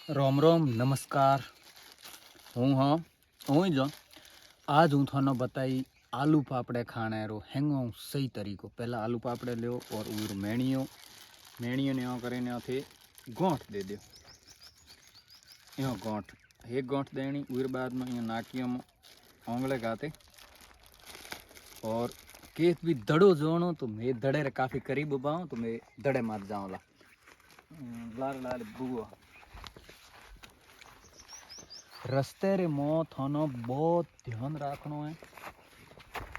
रोम रोम नमस्कार। हूँ हाँ हूँ जो आज हूँ थानो बताई आलू पापड़े खाने रो हैंगो सही तरीको। पहला आलू पापड़े लो और उर मेणियों ने यहाँ करीने थे गोंठ दे दो। यहाँ गोंठ एक गोंठ देनी उर बाद में यहाँ नाकियों में ओंगले गाते और केस भी दड़ो जोनो तो मैं दड़े रे काफ़ी करीब उबाऊँ तो मैं दड़े मार जाऊँ ला लाल लाल बुआ रस्ते रे मो थानो बहुत ध्यान रखना है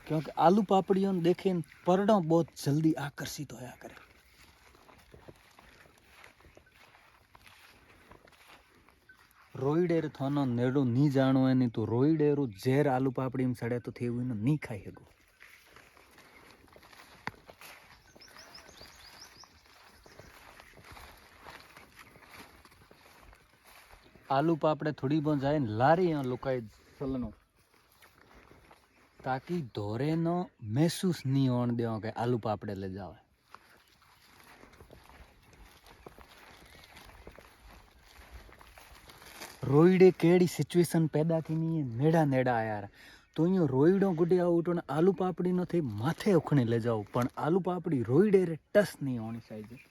क्योंकि आलू पापड़ियों देखे परडों बहुत जल्दी आकर्षित होया करे। रोईडेर थानो नेड़ो नी जानो है नहीं तो रोईडेरो जेर आलू पापड़ी में सड़े तो थे हुई नहीं खाई है। आलू पापड़े थोड़ी बहुत जाए लारी यहाँ लुकाई चलनो ताकि धोरे नो महसूस नहीं होने दे के आलू पापड़े ले जाओ। रोईडे केड़ी सिचुएशन पैदा की नहीं है नेड़ा नेड़ा आया तो यो रोईडो गुडिया उठो ने आलू पापड़ी नो थे माथे उखने ले जाओ पण आलू पापड़ी रोईडे रे टस नहीं होनी चाहिए।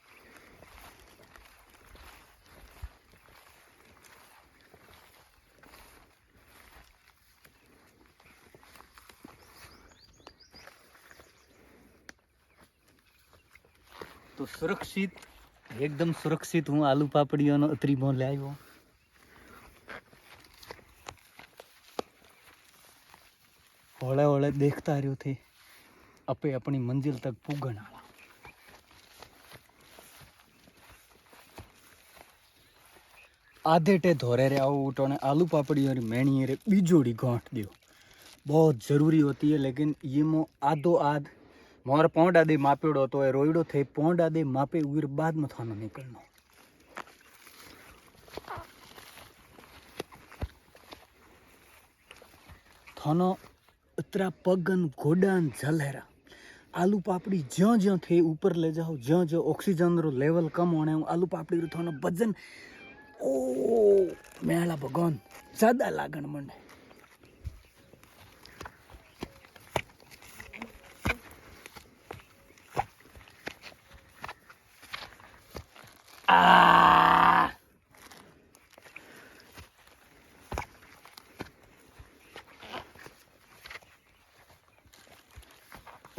तो सुरक्षित एकदम सुरक्षित हूँ आलू पापड़ियों नो अतरी मोह ले आयो। होले होले देखता रहो थे अपे अपनी मंजिल तक पुगन आला। आधे टे धोरे रे आओ उठो ने आलू पापड़ी और मेणी रे बीजोड़ी गांठ दियो बहुत जरूरी होती है। लेकिन ये मो आधो आध मोर पौंड आदि मापेड़ो तो ए रोईडो थे पौंड आदि मापे उर बाद में थानो निकलनो। थानो इतरा पगन गोडान जलहरा आलू पापड़ी ज्यों ज्यों थे ऊपर ले जाओ ज्यों ज्यों ऑक्सीजन रो लेवल कम होने आलू पापड़ी रो थानो वजन ओ मेला भगवान ज्यादा लागण मंडे।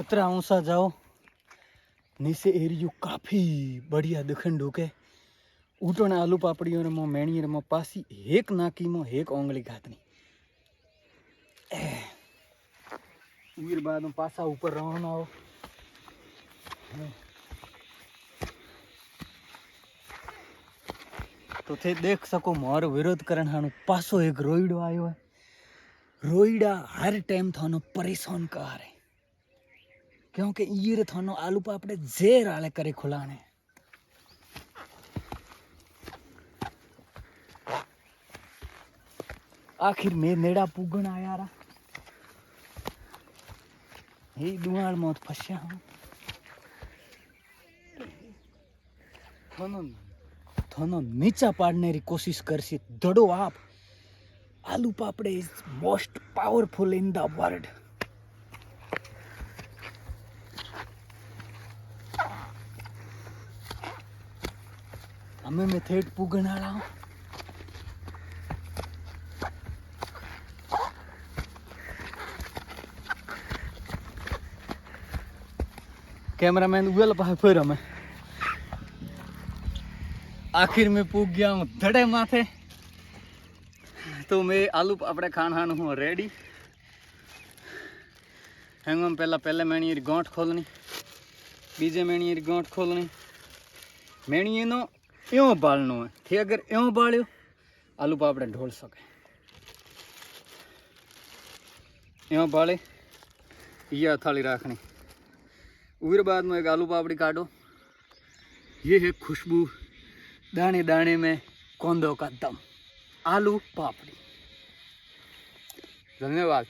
इतना ऊंचा जाओ नीचे एरियो काफी बढ़िया दिखन ढूके ऊटो ने आलू पापड़ियों ने मेणी रे पासी एक नाकी में एक ओंगली घातनी उर बाद में पासा ऊपर रहना हो तो थे देख सको मारो विरोध करन हानु पासो एक रोईडो आयो है। रोईडा हर टाइम थानो परेशान कर है क्योंकि ये थानो आलू पापड़े जेर आले करे खुलाने। आखिर में नेड़ा पुगन आया रा ये दुआल मौत फस्या हूँ थानो थानो नीचा पाड़ने री कोशिश करसी दड़ो आप आलू पापड़े is most powerful in the world. हमें मैं थेट पुगन आ रहा हूँ कैमरामैन उगल पास फिर हमें आखिर में पुग गया हूँ धड़े माथे। तो मैं आलू पापड़े खान खान हूँ रेडी हैंगम पहले मेणी री गांठ खोलनी बीजे मेणी री गांठ खोलनी मेणी नो एवं बालनो है थे अगर एवं बाल्यो आलू पापड़े ढोल सके एवं बाले ये थाली रखनी उर बाद में एक आलू पापड़ी काटो। ये है खुशबू दाने दाने में कोंदो का दम आलू पापड़ी। धन्यवाद।